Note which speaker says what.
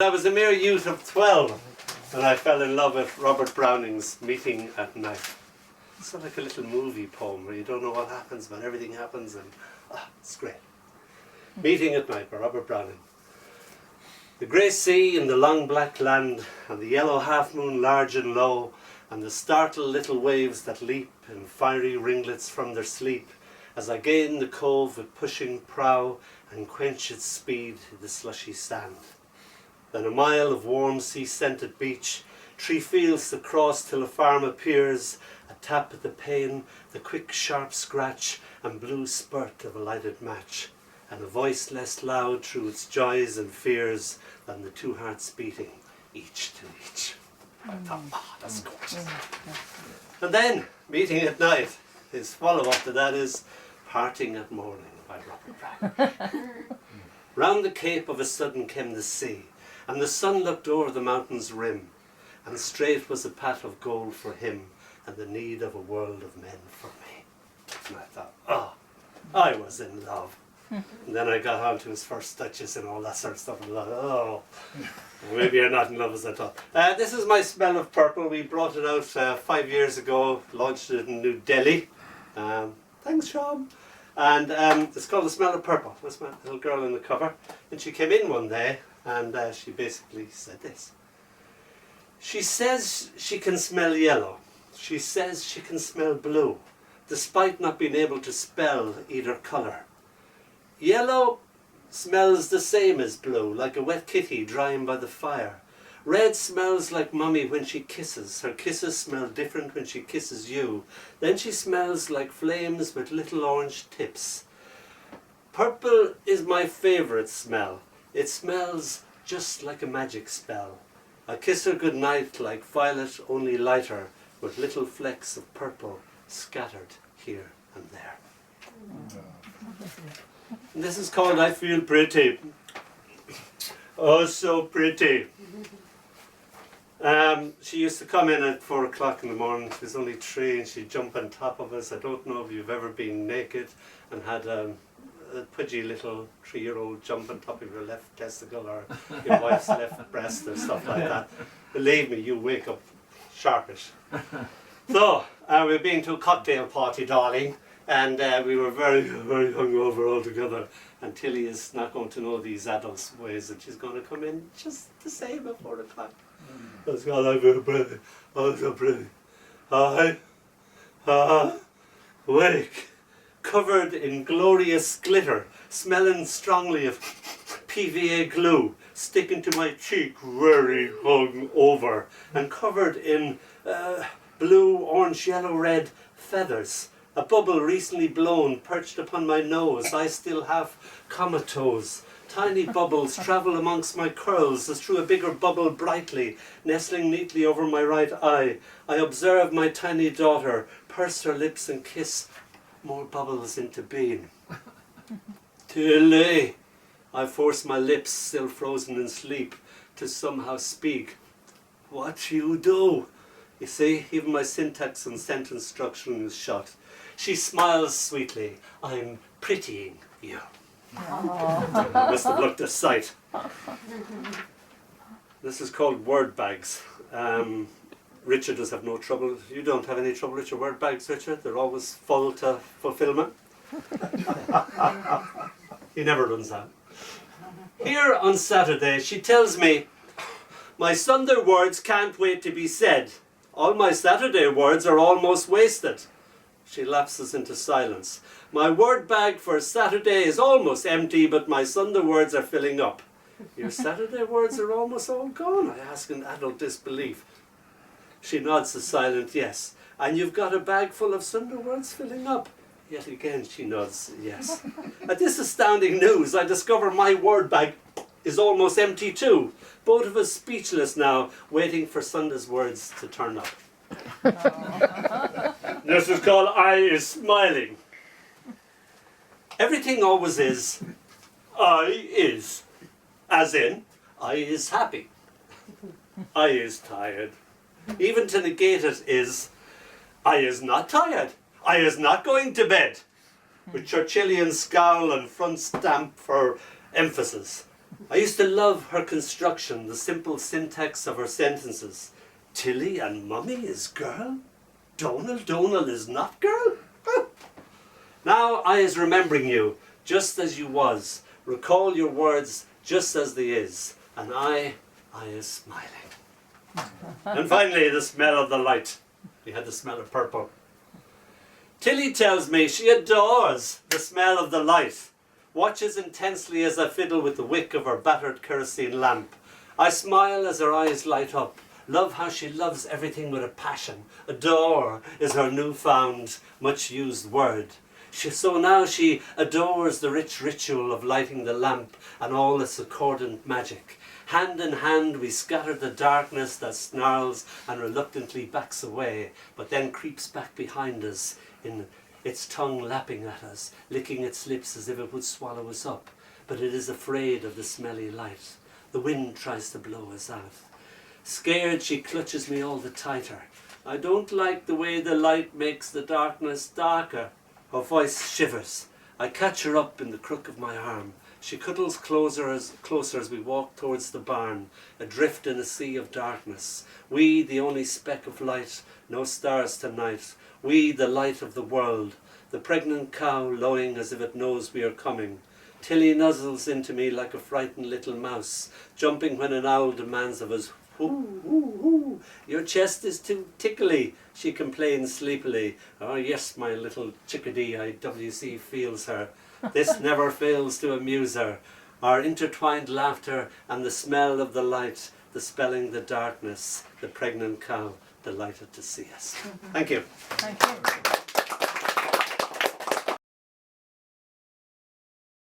Speaker 1: I was a mere youth of 12 when I fell in love with Robert Browning's Meeting at Night. It's sort of like a little movie poem where you don't know what happens but everything happens, and it's great. Meeting at Night by Robert Browning. The grey sea and the long black land, and the yellow half-moon large and low, and the startled little waves that leap in fiery ringlets from their sleep, as I gain the cove with pushing prow and quench its speed in the slushy sand. Then a mile of warm sea-scented beach, 3 fields to cross till a farm appears, a tap at the pane, the quick sharp scratch and blue spurt of a lighted match, and a voice less loud through its joys and fears than the 2 hearts beating, each to each. I thought, that's gorgeous. And then, Meeting at Night, his follow-up to that is Parting at Morning by Robert Browning. Round the cape of a sudden came the sea, and the sun looked o'er the mountain's rim, and straight was a path of gold for him, and the need of a world of men for me. And I thought, I was in love. And then I got on to his first touches and all that sort of stuff, and I thought, maybe you're not in love as I thought. This is my Smell of Purple. We brought it out 5 years ago, launched it in New Delhi. Thanks, Sean. And it's called The Smell of Purple. That's my little girl in the cover. And she came in one day, and she basically said this. She says she can smell yellow. She says she can smell blue, despite not being able to spell either colour. Yellow smells the same as blue, like a wet kitty drying by the fire. Red smells like mummy when she kisses. Her kisses smell different when she kisses you. Then she smells like flames with little orange tips. Purple is my favourite smell. It smells just like a magic spell. I kiss her goodnight like violet, only lighter, with little flecks of purple scattered here and there. And this is called I Feel Pretty. Oh, so pretty. She used to come in at 4 o'clock in the morning. She was only 3 and she'd jump on top of us. I don't know if you've ever been naked and had a pudgy little 3-year-old jump on top of your left testicle or your wife's left breast or stuff like that. Believe me, you wake up sharpish. So, we've been to a cocktail party, darling, and we were very, very hungover all together. And Tilly is not going to know these adults' ways, and she's going to come in just the same at 4 o'clock. That's called I Feel Pretty. Oh, so pretty. Wake, covered in glorious glitter, smelling strongly of PVA glue, sticking to my cheek, very hung over, and covered in blue, orange, yellow, red feathers. A bubble recently blown perched upon my nose. I still have comatose. Tiny bubbles travel amongst my curls as through a bigger bubble brightly, nestling neatly over my right eye. I observe my tiny daughter purse her lips and kiss more bubbles into being. Tilly, I force my lips, still frozen in sleep, to somehow speak. What you do? You see, even my syntax and sentence structure is shot. She smiles sweetly. I'm prettying you. I must have looked a sight. This is called word bags. Richard does have no trouble. You don't have any trouble with your word bags, Richard? They're always full to fulfilment. He never runs out. Here on Saturday, she tells me, my Sunday words can't wait to be said. All my Saturday words are almost wasted. She lapses into silence. My word bag for Saturday is almost empty, but my Sunday words are filling up. Your Saturday words are almost all gone, I ask in adult disbelief. She nods a silent yes. And you've got a bag full of Sunday words filling up? Yet again she nods yes. At this astounding news, I discover my word bag is almost empty too. Both of us speechless now, waiting for Sunday's words to turn up. This is called I is Smiling. Everything always is. I is. As in, I is happy. I is tired. Even to negate it is, I is not tired. I is not going to bed. With Churchillian scowl and front stamp for emphasis. I used to love her construction, the simple syntax of her sentences. Tilly and Mummy is girl? Dónall is not girl? Now I is remembering you, just as you was. Recall your words just as they is. And I is smiling. And finally, the smell of the light. We had the smell of purple. Tilly tells me she adores the smell of the light. Watches intensely as I fiddle with the wick of her battered kerosene lamp. I smile as her eyes light up. Love how she loves everything with a passion. Adore is her newfound, much-used word. So now she adores the rich ritual of lighting the lamp and all its accordant magic. Hand in hand we scatter the darkness that snarls and reluctantly backs away, but then creeps back behind us, in its tongue lapping at us, licking its lips as if it would swallow us up. But it is afraid of the smelly light. The wind tries to blow us out. Scared, she clutches me all the tighter. I don't like the way the light makes the darkness darker. Her voice shivers. I catch her up in the crook of my arm. She cuddles closer as we walk towards the barn, adrift in a sea of darkness. We, the only speck of light, no stars tonight. We, the light of the world. The pregnant cow lowing as if it knows we are coming. Tilly nuzzles into me like a frightened little mouse, jumping when an owl demands of us. Ooh, ooh, ooh. Your chest is too tickly, she complains sleepily. Oh yes, my little chickadee, IWC feels her. This never fails to amuse her. Our intertwined laughter and the smell of the light, the spelling the darkness, the pregnant cow delighted to see us. Thank you.
Speaker 2: Thank you.